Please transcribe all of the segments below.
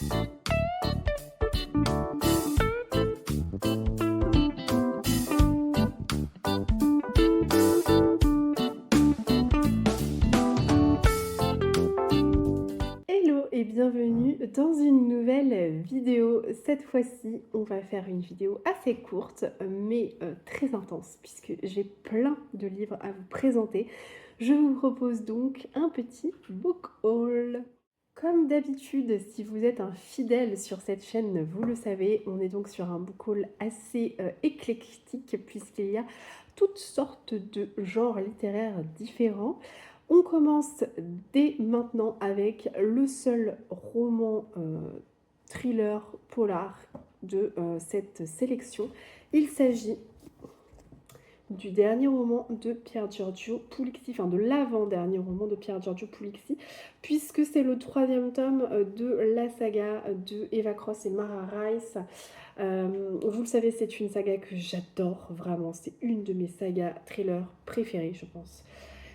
Hello et bienvenue dans une nouvelle vidéo. Cette fois-ci, on va faire une vidéo assez courte mais très intense puisque j'ai plein de livres à vous présenter. Je vous propose donc un petit book haul. Comme d'habitude, si vous êtes un fidèle sur cette chaîne, vous le savez, on est donc sur un book haul assez éclectique puisqu'il y a toutes sortes de genres littéraires différents. On commence dès maintenant avec le seul roman thriller polar de cette sélection. Il s'agit du dernier roman de Pier Giorgio Pulixi, enfin de l'avant-dernier roman de Pier Giorgio Pulixi, puisque c'est le 3e tome de la saga de Eva Cross et Mara Rice. Vous le savez, c'est une saga que j'adore vraiment, c'est une de mes sagas thrillers préférées, je pense.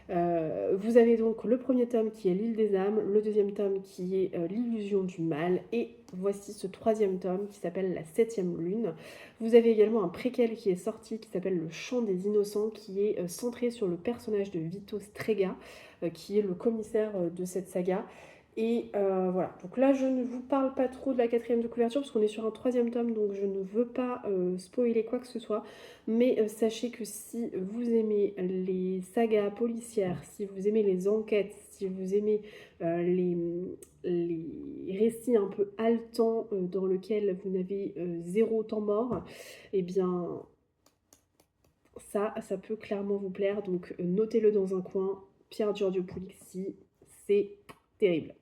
Vous avez donc le premier tome qui est L'île des âmes, le deuxième tome qui est L'illusion du mal, et voici ce troisième tome qui s'appelle La 7e lune. Vous avez également un préquel qui est sorti qui s'appelle Le chant des innocents, qui est centré sur le personnage de Vito Strega, qui est le commissaire de cette saga. Et voilà, donc là je ne vous parle pas trop de la 4e de couverture parce qu'on est sur un 3e tome, donc je ne veux pas spoiler quoi que ce soit. Mais sachez que si vous aimez les sagas policières, si vous aimez les enquêtes, si vous aimez les récits un peu haletants dans lesquels vous n'avez zéro temps mort, eh bien ça peut clairement vous plaire. Donc notez-le dans un coin. Pier Giorgio Pulixi, c'est terrible.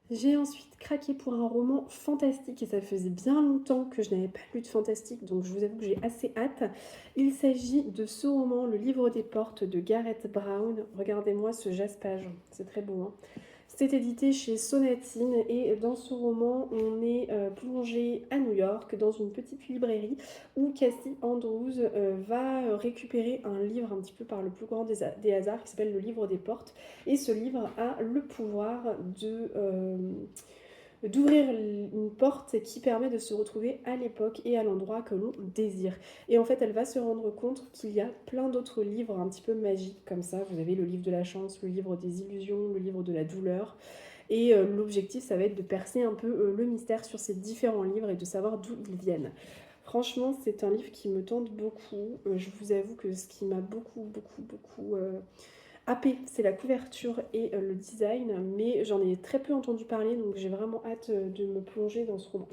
J'ai ensuite craqué pour un roman fantastique et ça faisait bien longtemps que je n'avais pas lu de fantastique, donc je vous avoue que j'ai assez hâte. Il s'agit de ce roman, Le livre des portes de Gareth Brown. Regardez-moi ce jaspage, c'est très beau, hein. C'est édité chez Sonatine et dans ce roman, on est plongé à New York dans une petite librairie où Cassie Andrews va récupérer un livre un petit peu par le plus grand des hasards qui s'appelle Le livre des portes. Et ce livre a le pouvoir d'ouvrir une porte qui permet de se retrouver à l'époque et à l'endroit que l'on désire. Et en fait, elle va se rendre compte qu'il y a plein d'autres livres un petit peu magiques comme ça. Vous avez le livre de la chance, le livre des illusions, le livre de la douleur. Et l'objectif, ça va être de percer un peu le mystère sur ces différents livres et de savoir d'où ils viennent. Franchement, c'est un livre qui me tente beaucoup. Je vous avoue que ce qui m'a beaucoup happée, c'est la couverture et le design, mais j'en ai très peu entendu parler, donc j'ai vraiment hâte de me plonger dans ce roman.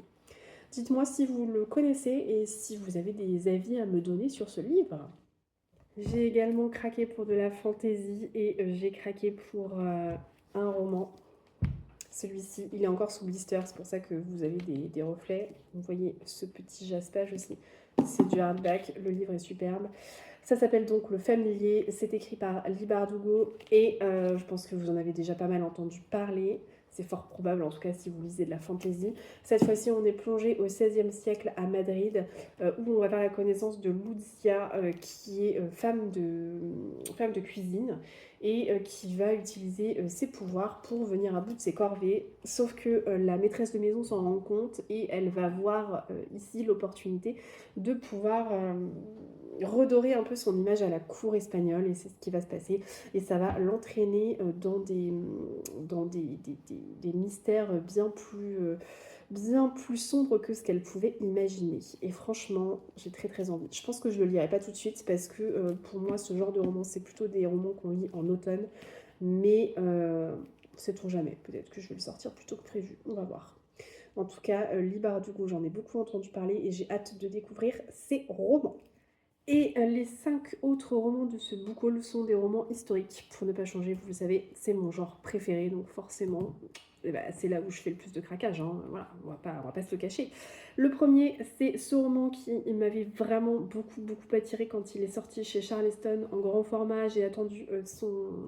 Dites-moi si vous le connaissez et si vous avez des avis à me donner sur ce livre. J'ai également craqué pour de la fantaisie et j'ai craqué pour un roman. Celui-ci, il est encore sous blister, c'est pour ça que vous avez des reflets. Vous voyez ce petit jaspage aussi. C'est du hardback, le livre est superbe. Ça s'appelle donc Le Familier, c'est écrit par Lee Bardugo et je pense que vous en avez déjà pas mal entendu parler. C'est fort probable, en tout cas, si vous lisez de la fantasy. Cette fois-ci, on est plongé au XVIe siècle à Madrid, où on va faire la connaissance de Lucia, qui est femme de cuisine, et qui va utiliser ses pouvoirs pour venir à bout de ses corvées. Sauf que la maîtresse de maison s'en rend compte et elle va voir ici l'opportunité de pouvoir redorer un peu son image à la cour espagnole, et c'est ce qui va se passer. Et ça va l'entraîner dans des mystères bien plus sombres que ce qu'elle pouvait imaginer. Et franchement, j'ai très envie. Je pense que je le lirai pas tout de suite parce que pour moi, ce genre de roman, c'est plutôt des romans qu'on lit en automne. Mais sait-on jamais, peut-être que je vais le sortir plus tôt que prévu. On va voir. En tout cas, Lee Bardugo, j'en ai beaucoup entendu parler et j'ai hâte de découvrir ses romans. Et les 5 autres romans de ce book haul sont des romans historiques. Pour ne pas changer, vous le savez, c'est mon genre préféré, donc forcément, c'est là où je fais le plus de craquage, hein. Voilà, on va pas se le cacher. Le premier, c'est ce roman qui m'avait vraiment beaucoup attiré quand il est sorti chez Charleston en grand format. J'ai attendu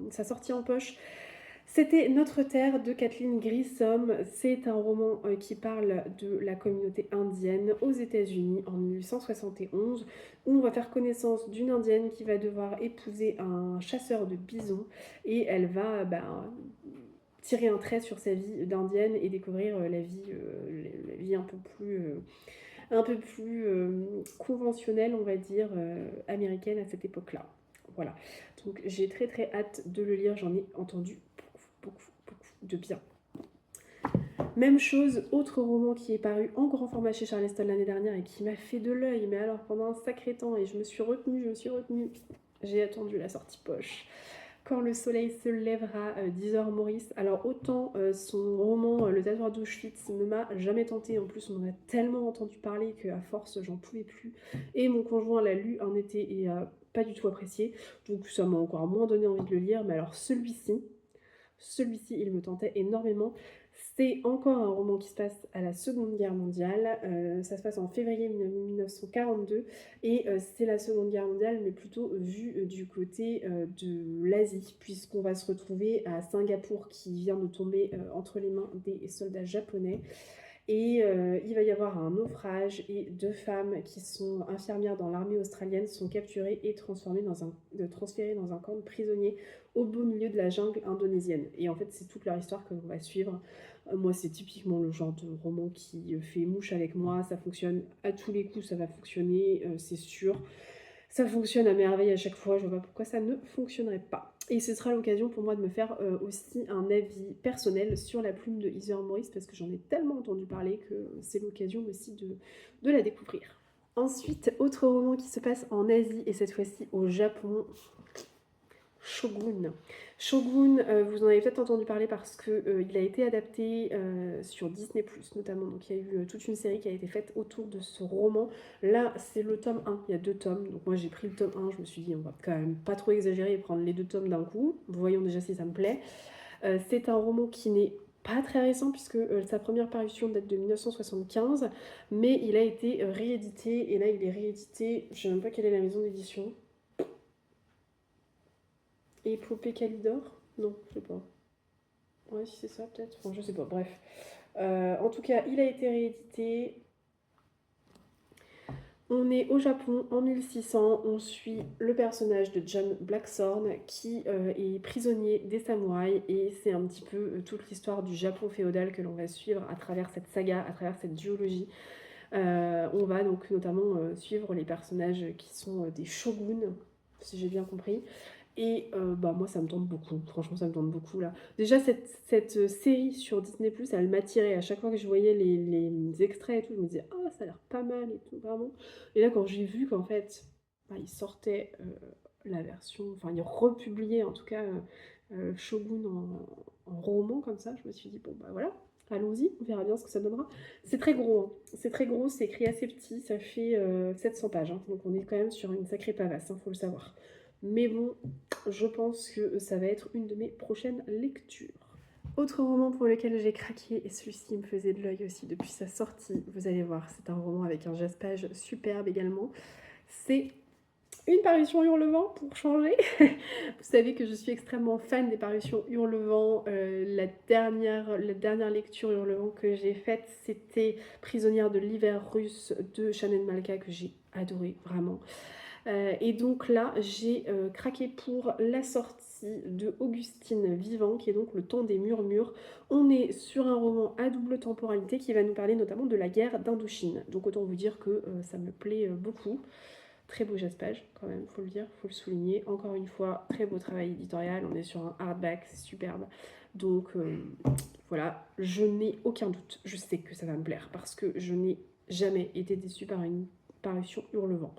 sa sortie en poche. C'était Notre Terre de Kathleen Grissom. C'est un roman qui parle de la communauté indienne aux États-Unis en 1871, où on va faire connaissance d'une indienne qui va devoir épouser un chasseur de bisons, et elle va tirer un trait sur sa vie d'indienne et découvrir un peu plus conventionnelle, on va dire, américaine à cette époque-là. Voilà, donc j'ai très très hâte de le lire, j'en ai entendu beaucoup de bien. Même chose, autre roman qui est paru en grand format chez Charleston l'année dernière et qui m'a fait de l'œil, mais alors pendant un sacré temps, et je me suis retenue. J'ai attendu la sortie poche. Quand le soleil se lèvera, d'Isor Maurice. Alors autant son roman Le tatoueur d'Auschwitz ne m'a jamais tenté, en plus on en a tellement entendu parler qu'à force j'en pouvais plus. Et mon conjoint l'a lu un été et a pas du tout apprécié, donc ça m'a encore moins donné envie de le lire, mais alors celui-ci, il me tentait énormément. C'est encore un roman qui se passe à la Seconde Guerre mondiale. Ça se passe en février 1942 et c'est la Seconde Guerre mondiale, mais plutôt vue du côté de l'Asie, puisqu'on va se retrouver à Singapour qui vient de tomber entre les mains des soldats japonais. Et il va y avoir un naufrage et 2 femmes qui sont infirmières dans l'armée australienne sont capturées et transférées dans un camp de prisonniers au beau milieu de la jungle indonésienne. Et en fait, c'est toute leur histoire que l'on va suivre. Moi, c'est typiquement le genre de roman qui fait mouche avec moi. Ça fonctionne à tous les coups, ça va fonctionner, c'est sûr. Ça fonctionne à merveille à chaque fois, je vois pas pourquoi ça ne fonctionnerait pas. Et ce sera l'occasion pour moi de me faire aussi un avis personnel sur la plume de Heather Morris, parce que j'en ai tellement entendu parler que c'est l'occasion aussi de la découvrir. Ensuite, autre roman qui se passe en Asie, et cette fois-ci au Japon, Shogun. Shogun, vous en avez peut-être entendu parler parce qu'il a été adapté sur Disney+, notamment. Donc il y a eu toute une série qui a été faite autour de ce roman. Là, c'est le tome 1, il y a 2 tomes. Donc moi, j'ai pris le tome 1, je me suis dit, on va quand même pas trop exagérer et prendre les 2 tomes d'un coup. Voyons déjà si ça me plaît. C'est un roman qui n'est pas très récent puisque sa première parution date de 1975, mais il a été réédité, et là, il est réédité, je ne sais même pas quelle est la maison d'édition. Épopée Calidor? Non, je sais pas. Ouais, si c'est ça, peut-être. Enfin, je sais pas, bref. En tout cas, il a été réédité. On est au Japon en 1600. On suit le personnage de John Blackthorne qui est prisonnier des samouraïs. Et c'est un petit peu toute l'histoire du Japon féodal que l'on va suivre à travers cette saga, à travers cette duologie. On va donc notamment suivre les personnages qui sont des shoguns, si j'ai bien compris. Et moi, ça me tente beaucoup. Franchement, ça me tente beaucoup, là. Déjà, cette série sur Disney+, elle m'attirait. À chaque fois que je voyais les extraits et tout, je me disais « Ah, ça a l'air pas mal et tout, vraiment. » Et là, quand j'ai vu qu'en fait, ils sortaient la version... Enfin, ils republiaient, en tout cas, Shogun en roman, comme ça, je me suis dit « Bon, bah voilà, allons-y, on verra bien ce que ça donnera. » C'est très gros, hein. C'est très gros, c'est écrit assez petit, ça fait 700 pages. Hein. Donc, on est quand même sur une sacrée pavasse, faut le savoir. Mais bon, je pense que ça va être une de mes prochaines lectures. Autre roman pour lequel j'ai craqué, et celui-ci me faisait de l'œil aussi depuis sa sortie, vous allez voir, c'est un roman avec un jaspage superbe également. C'est une parution Hurlevent pour changer. Vous savez que je suis extrêmement fan des parutions Hurlevent. La dernière lecture Hurlevent que j'ai faite, c'était Prisonnière de l'hiver russe de Shannon Malka, que j'ai adoré, vraiment. Et donc là, j'ai craqué pour la sortie de Augustine Vivant, qui est donc Le temps des murmures. On est sur un roman à double temporalité qui va nous parler notamment de la guerre d'Indochine. Donc autant vous dire que ça me plaît beaucoup. Très beau jaspage, quand même, faut le dire, faut le souligner. Encore une fois, très beau travail éditorial. On est sur un hardback, c'est superbe. Donc voilà, je n'ai aucun doute. Je sais que ça va me plaire parce que je n'ai jamais été déçue par une parution Hurlevent.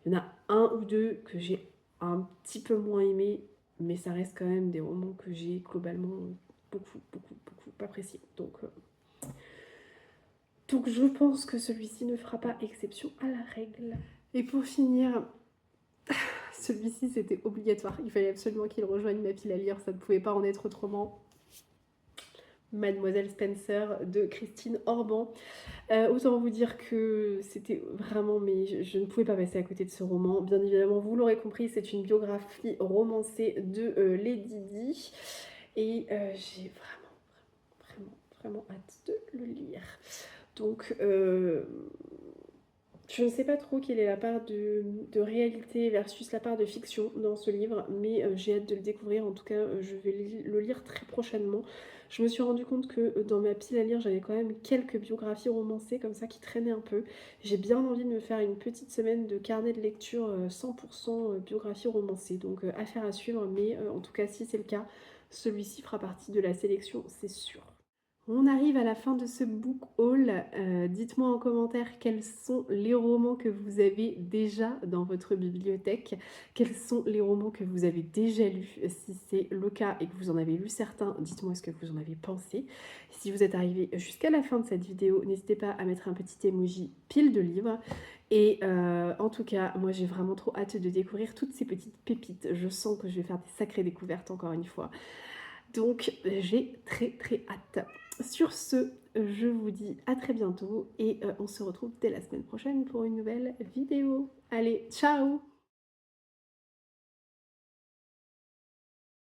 Il y en a un ou deux que j'ai un petit peu moins aimé, mais ça reste quand même des romans que j'ai globalement beaucoup appréciés. Donc je pense que celui-ci ne fera pas exception à la règle. Et pour finir, celui-ci c'était obligatoire. Il fallait absolument qu'il rejoigne ma pile à lire, ça ne pouvait pas en être autrement. Mademoiselle Spencer de Christine Orban. Autant vous dire que c'était vraiment, mais je ne pouvais pas passer à côté de ce roman. Bien évidemment, vous l'aurez compris, c'est une biographie romancée de Lady Di. Et j'ai vraiment hâte de le lire. Donc, je ne sais pas trop quelle est la part de réalité versus la part de fiction dans ce livre, mais j'ai hâte de le découvrir. En tout cas, je vais le lire très prochainement. Je me suis rendu compte que dans ma pile à lire, j'avais quand même quelques biographies romancées comme ça qui traînaient un peu. J'ai bien envie de me faire une petite semaine de carnet de lecture 100% biographie romancée, donc affaire à suivre, mais en tout cas si c'est le cas, celui-ci fera partie de la sélection, c'est sûr. On arrive à la fin de ce book haul. Dites-moi en commentaire quels sont les romans que vous avez déjà dans votre bibliothèque. Quels sont les romans que vous avez déjà lus? Si c'est le cas et que vous en avez lu certains, dites-moi ce que vous en avez pensé. Si vous êtes arrivé jusqu'à la fin de cette vidéo, n'hésitez pas à mettre un petit emoji pile de livres. Et en tout cas, moi j'ai vraiment trop hâte de découvrir toutes ces petites pépites. Je sens que je vais faire des sacrées découvertes encore une fois. Donc j'ai très très hâte. Sur ce, je vous dis à très bientôt et on se retrouve dès la semaine prochaine pour une nouvelle vidéo. Allez, ciao!